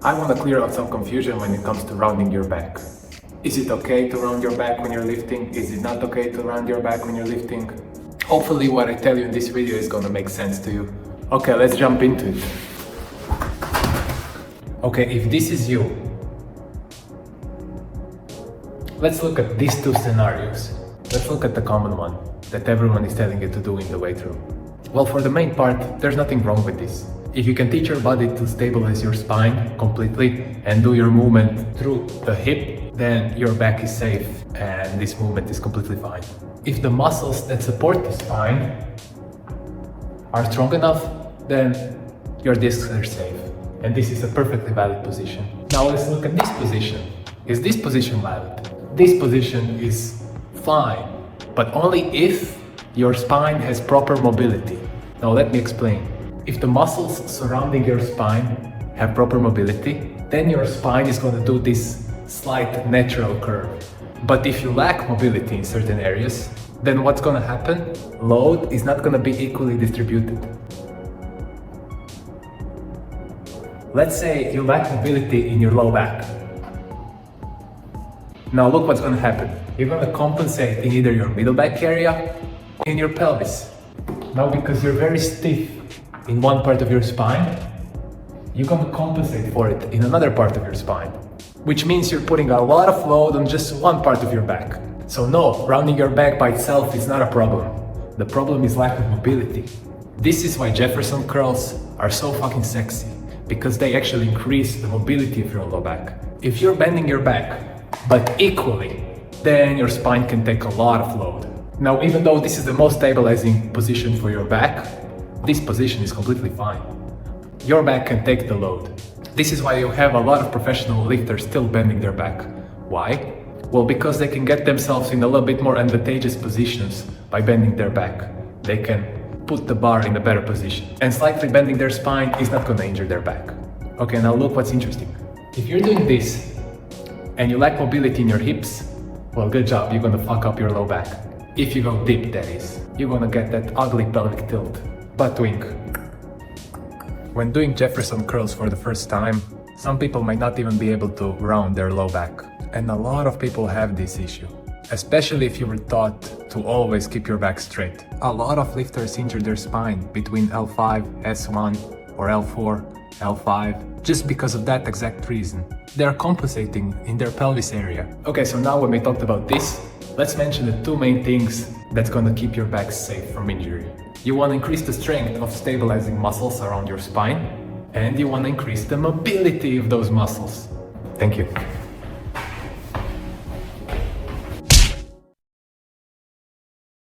I want to clear out some confusion when it comes to rounding your back. Is it okay to round your back when you're lifting? Is it not okay to round your back when you're lifting? Hopefully what I tell you in this video is gonna make sense to you. Okay, let's jump into it. Okay, if this is you, let's look at these two scenarios. Let's look at the common one that everyone is telling you to do in the way through. Well, for the main part, there's nothing wrong with this. If you can teach your body to stabilize your spine completely and do your movement through the hip, then your back is safe and this movement is completely fine. If the muscles that support the spine are strong enough, then your discs are safe. And this is a perfectly valid position. Now let's look at this position. Is this position valid? This position is fine, but only if your spine has proper mobility. Now let me explain. If the muscles surrounding your spine have proper mobility, then your spine is going to do this slight natural curve. But if you lack mobility in certain areas, then what's going to happen? Load is not going to be equally distributed. Let's say you lack mobility in your low back. Now look what's going to happen. You're going to compensate in either your middle back area, in your pelvis. Now because you're very stiff in one part of your spine, you're going to compensate for it in another part of your spine, which means you're putting a lot of load on just one part of your back. So no, rounding your back by itself is not a problem. The problem is lack of mobility. This is why Jefferson curls are so fucking sexy, because they actually increase the mobility of your low back. If you're bending your back, but equally, then your spine can take a lot of load. Now, even though this is the most stabilizing position for your back, this position is completely fine. Your back can take the load. This is why you have a lot of professional lifters still bending their back. Why? Well, because they can get themselves in a little bit more advantageous positions by bending their back. They can put the bar in a better position. And slightly bending their spine is not going to injure their back. Okay, now look what's interesting. If you're doing this and you lack mobility in your hips, well, good job, you're going to fuck up your low back. If you go deep, that is, you're going to get that ugly pelvic tilt. Butt wink. When doing Jefferson curls for the first time, some people might not even be able to round their low back. And a lot of people have this issue, especially if you were taught to always keep your back straight. A lot of lifters injure their spine between L5, S1 or L4, L5, just because of that exact reason. They are compensating in their pelvis area. Okay, so now when we talked about this, let's mention the two main things that's gonna keep your back safe from injury. You wanna increase the strength of stabilizing muscles around your spine, and you wanna increase the mobility of those muscles. Thank you.